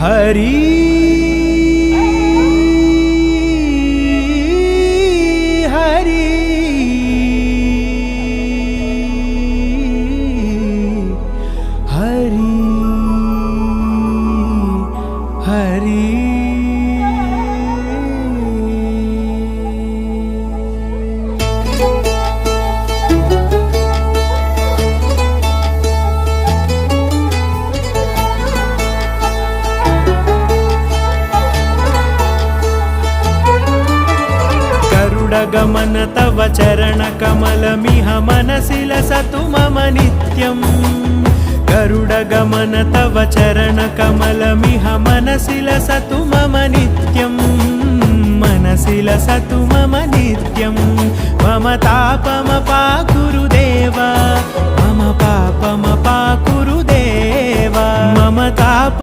हरि हरि हरि हरि गमन तव चरण कमलमिह मनसि लसतु मम नित्यं गरुडगमन तव चरण कमलमिह मनसि लसतु मम नित्यं मनसि लसतु मम नित्यं मम तापमपा गुरुदेव मम पापमपा गुरुदेव मम ताप